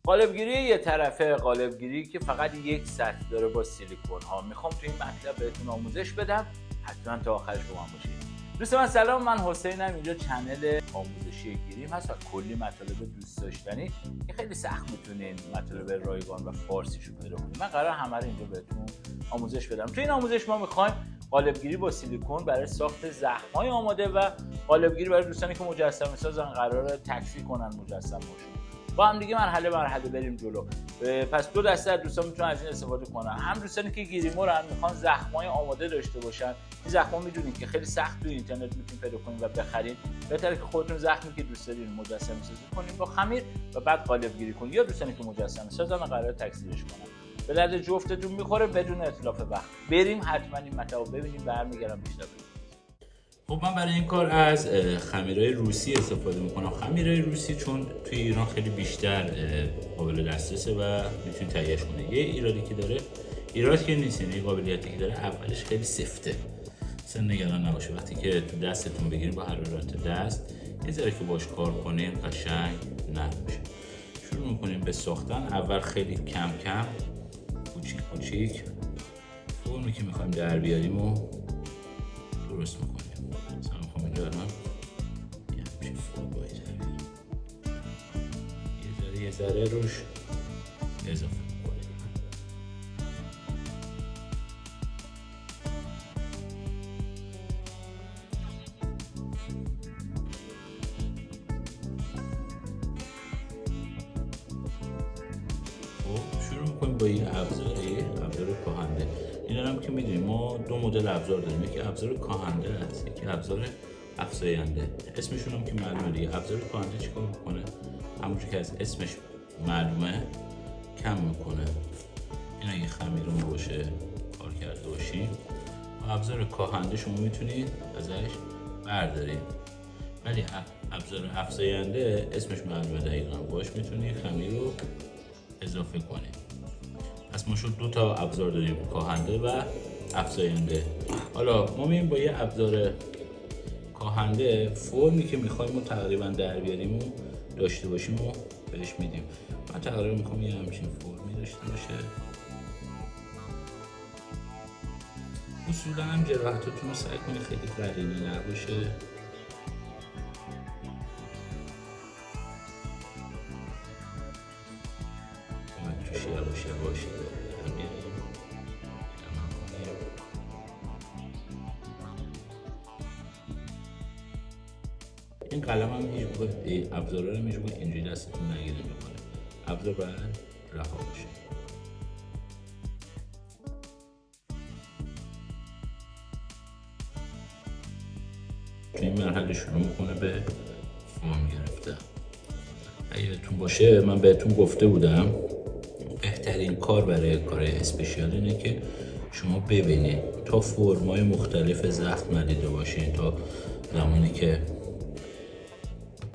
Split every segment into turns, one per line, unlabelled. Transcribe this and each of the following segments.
قالبگیری یه طرفه، قالبگیری که فقط یک سطح داره با سیلیکون ها. میخوام تو این مطلب بهتون آموزش بدم، حتما تا آخرش با من باشید. دوستان من سلام، من حسینم. اینجا چنل آموزشی گیریم هست و کلی مطالب دوست داشتنی که خیلی سخت میتونین مطالب رایگان و فارسیشو پیدا کنید. من قرار همه رو اینجا بهتون آموزش بدم. تو این آموزش ما میخوایم قالبگیری با سیلیکون برای ساخت زخم‌های آماده و قالبگیری برای دوستانی که مجسمه سازن، قراره تکثیر کنن مجسمه‌هاشون. با هم دیگه مرحله بریم جلو. پس دو دسته از دوستان میتونن از این استفاده کنن. هم دوستانی که گیریمورن میخوان زخمای آماده داشته باشن. این زخما میدونید که خیلی سخت تو اینترنت میتونید پیدا کنید و بخرید. بهتره که خودتون زخمی که دوست دارین مجسمه سازی کنین با خمیر و بعد قالبگیری کنید. یا دوستانی که مجسمه سازن قراره تکثیرش کنن. به درد جفتتون میخوره بدون اتلاف وقت. بریم حتما این مطلب ببینیم، برمیگردم بیشتر.
خب من برای این کار از خمیرهای روسی استفاده میکنم. خمیرهای روسی چون توی ایران خیلی بیشتر قابل دسترسه و میتونید تهیهش کنید. یه ایرادی که داره، ایراد که نیست، یعنی قابلیتی که داره اولش خیلی سفته. اصلا نگران نباشه، وقتی که تو دستتون بگیرید با حرارت دست یه ذره که باش کار کنیم قشنگ نرم میشه. شروع میکنیم به ساختن. اول خیلی کم کم، کوچیک فرمی که میخوایم در بیاریم و درست میکنیم. مثلا میخوام اینجا الان یه همچین فرم باید یه ذره روش اضافه میکنیم. خب شروع میکنیم با این ابزار کاهنده. این هم که میدونیم ما دو مدل ابزار داریم، یکی ابزار کاهنده است، یکی ابزار افزاینده. اسمشون هم که معلومه دیگه. ابزار کاهنده چیکار میکنه؟ همونجوری که از اسمش معلومه کم میکنه. این اگه خمیرمون باشه کار کرده باشیم. و ابزار کاهنده شما میتونید ازش بردارید، ولی ابزار افزاینده اسمش معلومه دقیقا، باش میتونید خمیر رو اضافه کنید. پس ما شد دو تا ابزار داریم، کاهنده و افزاینده. حالا ما میایم با یه ابزار کاهنده فرمی که میخوایم تقریبا در بیاریم و داشته باشیم و بهش میدیم. من تقریبا میخوام یه همچین فرمی داشته باشه. اصولا هم جراحتتون رو سعی کنید خیلی قرینه نباشه. یواش این قلم هم هیچ موقع ابزارا رو هیچ موقع اینجوری دستتون نگیره میکنه. ابزار باید رها باشه. تو این مرحله شروع میکنه به فرم گرفتن. اگه بهتون باشه، من بهتون گفته بودم بهترین کار برای کار اسپشیال اینه که شما ببینید تا فرمای مختلف زخم ندیده باشین، تا زمانی که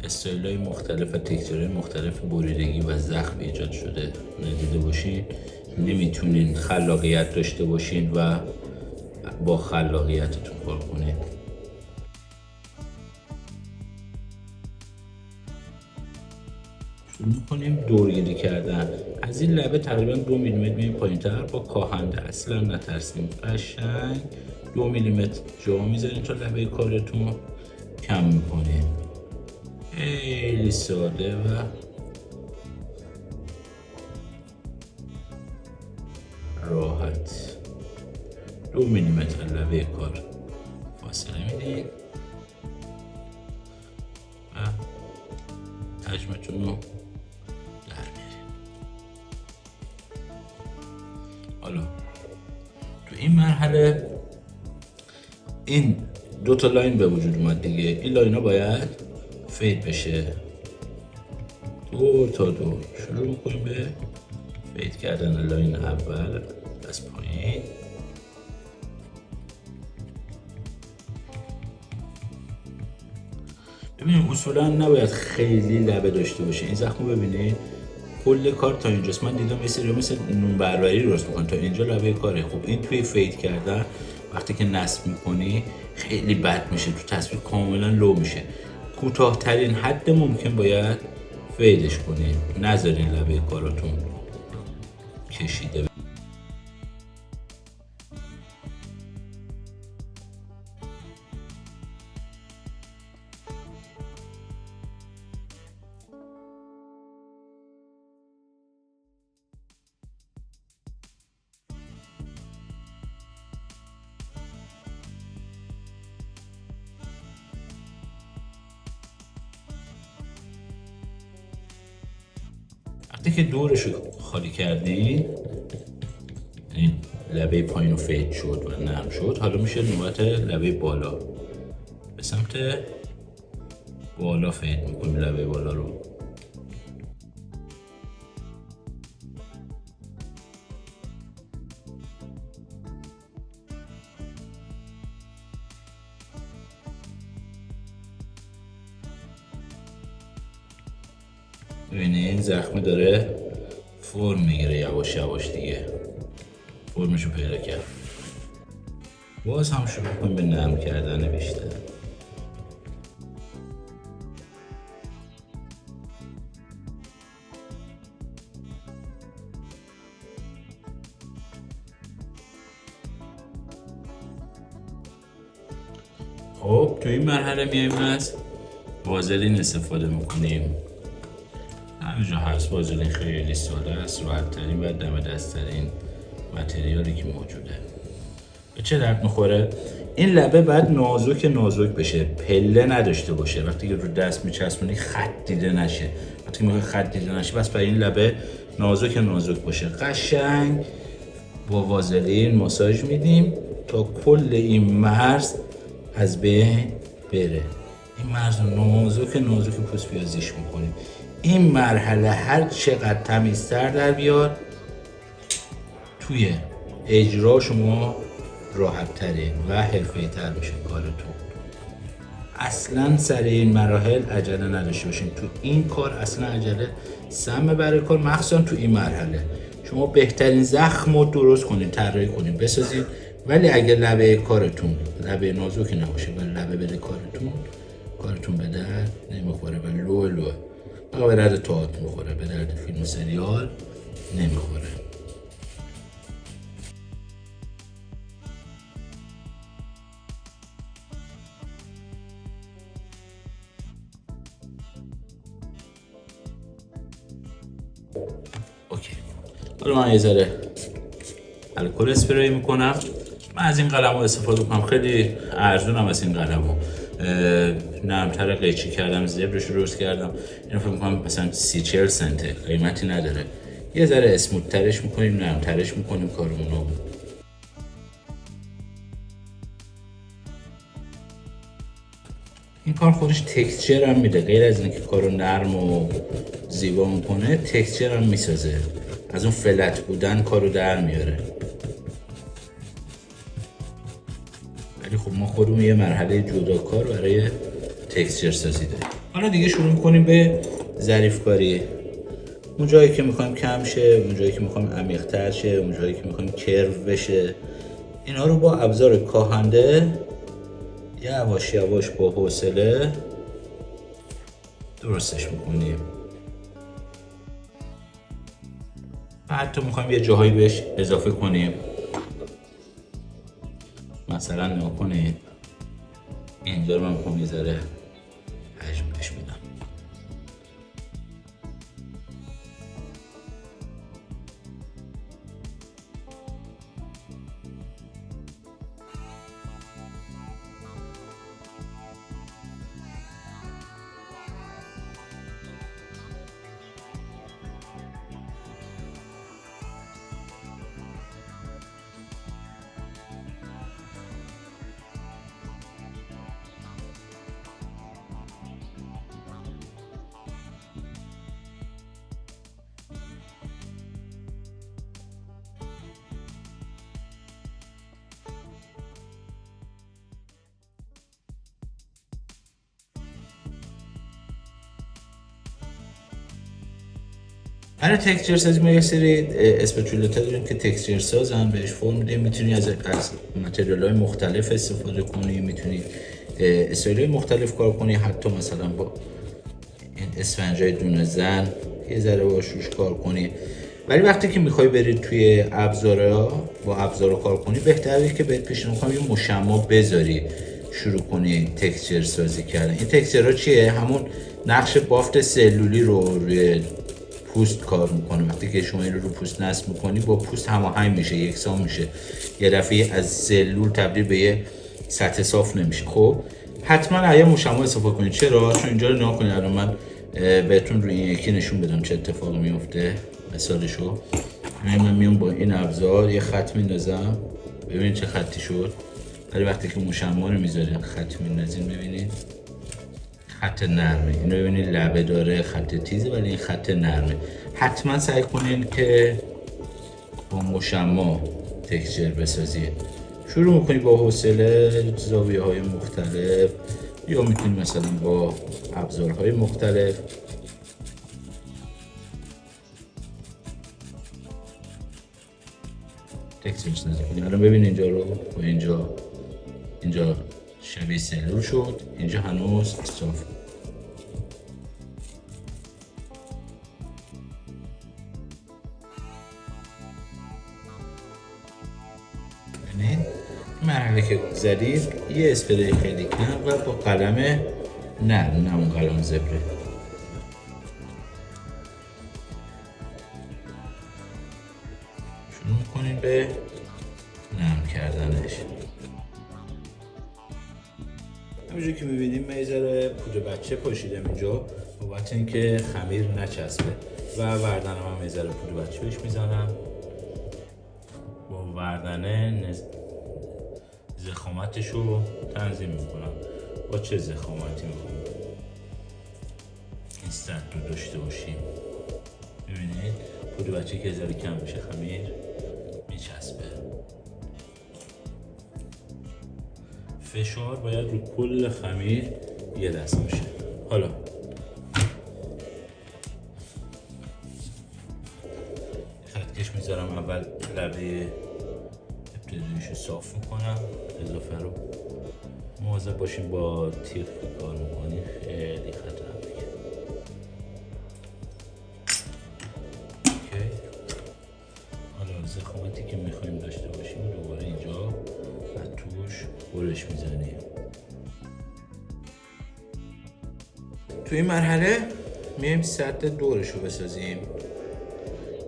استایل‌های مختلف و تکسچرهای مختلف بریدگی و زخم ایجاد شده ندیده باشین، نمیتونین خلاقیت داشته باشین و با خلاقیتتون کار کنید. میکنیم دورگیری کردن. از این لبه تقریبا 2 میلیمتر میریم پایین‌تر. با کاهنده اصلا نترسیم، قشنگ 2 میلیمتر جا میذاریم تا لبه کارتون کم میکنیم. خیلی ساده و راحت 2 میلیمتر لبه کار فاصله میدید و حجمتون رو حالا تو این مرحله این دو تا لاین به وجود اومد دیگه. این لاین ها باید فید بشه دور تا دور. شروع میکنیم به فید کردن لاین اول از پایین. ببینید اصولا نباید خیلی لبه داشته باشه. این زخم رو ببینید کل کار تا اینجاست. من دیدم یه سری مثل نون بربری درست میکنن تا اینجا لبه کاره. خب این توی فید کردن وقتی که نصب میکنی خیلی بد میشه، تو تصویر کاملا لو میشه. کوتاه‌ترین حد ممکن باید فیدش کنین، نذارین لبه کاراتون کشیده. وقتی که دورش رو خالی کردی، این لبه پایین فید شد و نرم شد، حالا میشه نوبت لبه بالا. به سمت بالا فید میکنیم لبه بالا رو. ببینید این زخمه داره فرم میگیره یواش یواش دیگه، فرمشو پیدا کرد. باز هم شروع کنیم به نرم کردن بیشتر. خب تو این مرحله میایم از وازلین استفاده میکنیم. همینجا هست وازلین، خیلی ساده است، راحت ترین و دم دست ترین متریالی که موجوده. به چه درد میخوره؟ این لبه باید نازک بشه، پله نداشته باشه. وقتی که رو دست میچسبونی خط دیده نشه. وقتی که خط دیده نشه بس برای این لبه نازک باشه. قشنگ با وازلین ماساژ میدیم تا کل این مرز از بین بره. این مرز رو نازک پوست بیازیش میکنیم. این مرحله هر چقدر تمیزتر در بیاد، توی اجرا شما راحت تره و حرفه‌ای تر میشه کارتون. اصلا سر این مراحل عجله نداشته باشین. تو این کار اصلا عجله سم برای کار، مخصوصا تو این مرحله. شما بهترین زخم رو درست کنین، طراحی کنین، بسازین. ولی اگه لبه کارتون لبه نازکی نباشه و لبه بده کارتون به درد نمیخوره و لوه به درد تئاتر میخوره، به درد فیلم و سریال نمیخوره. اوکی. حالا من یه ذره الکل اسپری میکنم. من از این قلمو استفاده کنم، خیلی ارزونم از این قلمو. نرمتر قیچی کردم، زبرش رو درست کردم. اینو فکر میکنم مثلا 30-40 سنته، قیمتی نداره. یه ذره اسموت ترش میکنیم، نرمترش میکنیم کارمونو. این کار خودش تکسچر هم میده، غیر از اینکه کارو نرم و زیبا میکنه، تکسچر هم میسازه. از اون فلت بودن کارو در میاره. ولی خب ما خودمون یه مرحله جداکار برای تکسچر سازی داریم. حالا دیگه شروع میکنیم به ظریف کاری. اون جایی که میخوایم کم شه، اون جایی که میخوایم عمیق تر شه، اون جایی که میخوایم کرو بشه، اینا رو با ابزار کاهنده یواش یواش با حوصله درستش میکنیم. و حتی میخوایم یه جاهایی بهش اضافه کنیم. مثلا نگاه کنید، اینجا رو من میخوام یه ذره حجم بهش بدم. برای تکسچر سازی ما یه سری اسپچولتا داریم که تکسچر سازن، بهش فرم میدیم. میتونی از متریال‌های مختلف استفاده کنی، میتونی استایل‌های مختلف کار کنی، حتی مثلا با این اسفنجای دونه زن یه ذره باش روش کار کنی. ولی وقتی که میخوای بری توی ابزارا با ابزارا کار کنی، بهتره که بهت پیشنهاد میکنم یه مشما بذاری شروع کنی تکسچر سازی کردن. این تکسچرها چیه؟ همون نقش بافت سلولی رو روی پوست کار میکنه. وقتی که شما این رو پوست نصب میکنی با پوست هماهنگ میشه، یکسان میشه، یه دفعه از سلول تبدیل به یه سطح صاف نمیشه. خب حتما اگه مشما استفاده کنید. چرا؟ چون اینجا رو نگاه کنید. الان من بهتون روی این یکی نشون بدم چه اتفاقی میفته. مثالشو من میام با این ابزار یه خط میندازم، ببینید چه خطی شد. ولی وقتی که مشما رو میذارید خط میندازین، ببینید خط نرمه. اینو ببینید لبه داره، خط تیزه ولی این خط نرمه. حتما سعی کنین که با مشما تکسچر بسازید. شروع میکنید با حوصله، زاویه های مختلف، یا میتونید مثلا با ابزارهای مختلف. تکسچر سازی کنید. الان ببینید اینجا رو با اینجا شبیه سلول شد، اینجا هنوز صاف. ببینید مرحله که زدید یه اسپری خیلی کم و با قلم نرم، نه اون قلم زبره. شروع میکنید به نرم کردنش. همینجور که میبینیم من یه ذره پودر بچه پاشیدم اینجا بابت اینکه خمیر نچسبه و وردنم هم یه ذره پودر بچه بهش میزنم. با وردنه ضخامتش رو تنظیم میکنم. با چه ضخامتی میکنم این سطح رو داشته باشیم. ببینید پودر بچه که یه ذره کم بشه خمیر میچسبه. فشار باید رو کل خمیر یه دست باشه. حالا خطکش میذارم، اول لبه ابتداییش رو صاف میکنم، اضافه رو مواظب باشیم با تیغ کار میکنیم، خیلی خطرناکه. اوکی. حالا ضخامتی که میخوایم داشته باشیم دوباره اینجا و توش برش میزنیم. توی این مرحله میایم سد دورش رو بسازیم.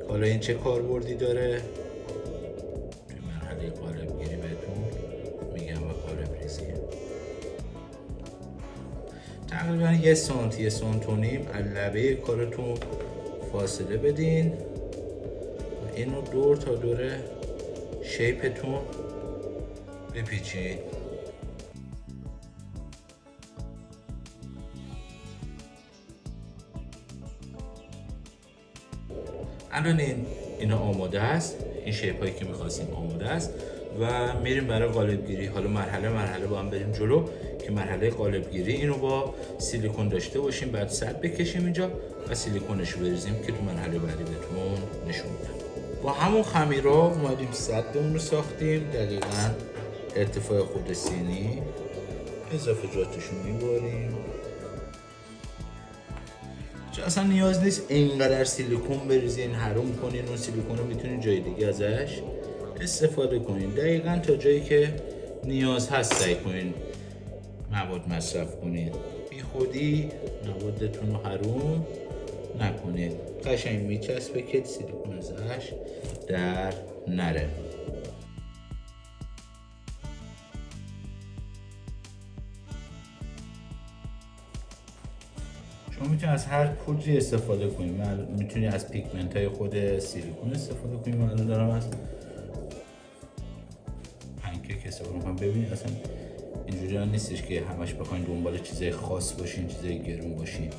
حالا این چه کاربردی داره؟ توی مرحله قالب گیری بهتون میگم و قالب ریزی. تقریبا 1 سانتی 1 سانت و نیم از لبه کارتون فاصله بدین و اینو دور تا دور شیپتون بپیچید. الان اینا آماده است، این شیپ هایی که میخواستیم آماده است و میریم برای قالب گیری. حالا مرحله با هم بریم جلو که مرحله قالب گیری اینو با سیلیکون داشته باشیم، بعد سد بکشیم اینجا و سیلیکونش رو بریزیم که تو مرحله بعدی بهتون نشون میدم. با همون خمیرها اومدیم سدمون رو ساختیم، دقیقاً ارتفاع خود سینی. اضافه جاتشون میباریم. چون اصلا نیاز نیست اینقدر سیلیکون بریزین حروم کنین. اون سیلیکون رو میتونین جای دیگه ازش استفاده کنین. دقیقاً تا جایی که نیاز هست سعی کنین مواد مصرف کنین. بی خودی موادتون رو حروم نکنید. قشنگ میچسبه که سیلیکون ازش در نره. شما میتونید از هر پودری استفاده کنید. میتونید از پیگمنت های خود سیلیکون استفاده کنید. من الان دارم از پنکیک استفاده میکنم. ببینید اصلا اینجوری هم نیستش که همش بخواید دنبال چیزای خاص باشین، چیزای گرون باشین.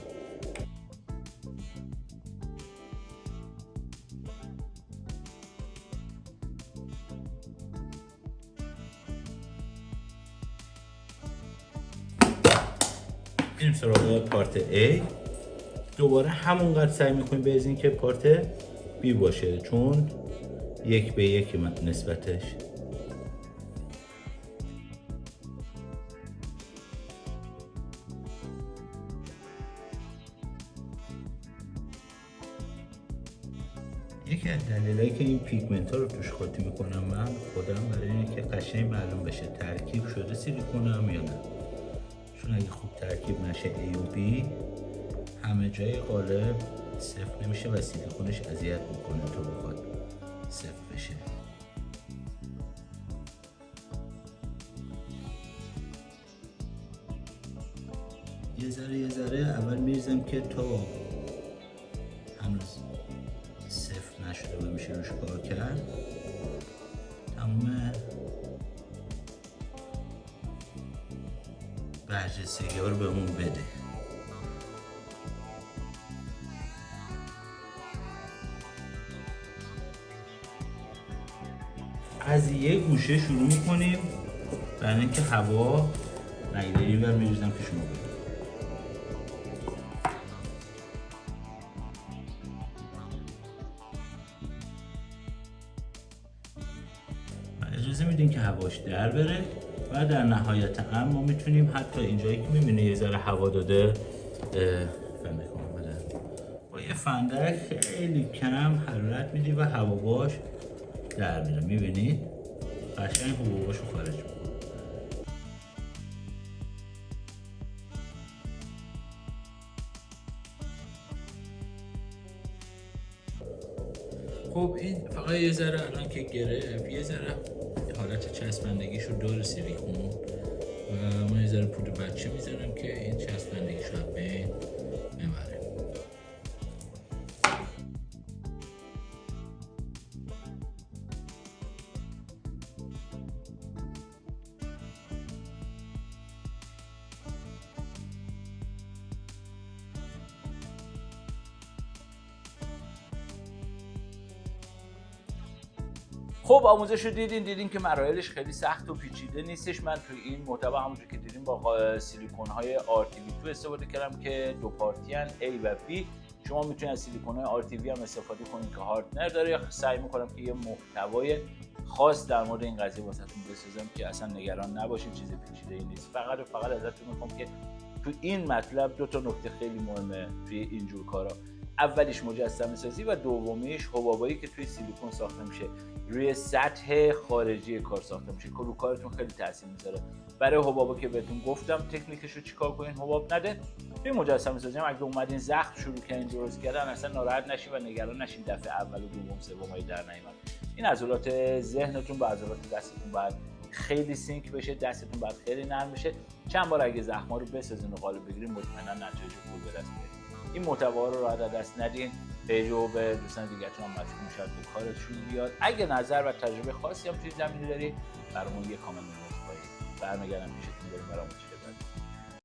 بریم سراغ پارت A. دوباره همونقدر سعی میکنیم بریزین که پارت B باشه، چون 1 به 1 نسبتش. یکی از دلایلی که این پیگمنت ها رو توش قاطی میکنم من خودم برای اینه که قشنگ معلوم بشه ترکیب شده سیلیکون هم یا نه. چون اگه خوب ترکیب نشه A و B همه جای قالب صفر نمیشه و سیلیکونش اذیت میکنه تو بخواد صفر بشه. یه ذره اول میریزم که تا هنوز صفر نشده و میشه روش کار کرد. تمام برجستگی ها رو بهمون بده. از یه گوشه شروع میکنیم برای اینکه هوا نگیره. این ور میریزم که شما بگید. اجازه میدین که هواش در بره و در نهایت هم ما میتونیم حتی اینجایی که میبینی یه ذره هوا داده با یه فندک خیلی کم حرارت میدی و هوا باش در میره. میبینید قشنگ حبوباشو خارج میکنه. خب این فقط یه ذره الان که گرفت یه ذره حالت چسبندگیشو داره سیلیکون و من یه ذره پودر بچه میزنم که این چسبندگیشو از بین ببره.
خب آموزش رو دیدین که مراحلش خیلی سخت و پیچیده نیستش. من توی این محتوا همونجور که دیدین با سیلیکون های RTV2 استفاده کردم که دو پارتی ان A و B. شما میتونید از سیلیکون های RTV هم استفاده کنید که هاردنر داره. سعی میکنم که یه محتوای خاص در مورد این قضیه واسهتون بسازم که اصلا نگران نباشید، چیز پیچیده ای نیست. فقط ازتون میخوام که تو این مطلب دو تا نکته خیلی مهمه توی اینجور کارا. اولیش مجسمه سازی و دومیش حبابایی که توی سیلیکون ساخته میشه روی سطح خارجی کار ساخته میشه که رو کارتون خیلی تاثیر میذاره. برای حبابا که بهتون گفتم تکنیکش رو چیکار کنین حباب نده. توی مجسمه سازی هم اگه اومدین زخم شروع کردین درست کردن اصلا ناراحت نشین و نگران نشین دفعه اول و دوم سومای در نیومد. این عضلات ذهنتون با عضلات دستتون باید خیلی سینک بشه، دستتون باید خیلی نرم بشه. چند بار اگه زخما رو بسازین و قالب بگیرین مطمئنا نتایج خوب به دست میارین. این محتوا رو راحت از دست ندین. پیج رو به دوستان دیگه‌تون هم مشغول شد به کارتون بیاد. اگه نظر و تجربه خاصی هم توی زمینه داری برامون یه کامنت بذارید. برمیگردم پیشتون بریم برامون چه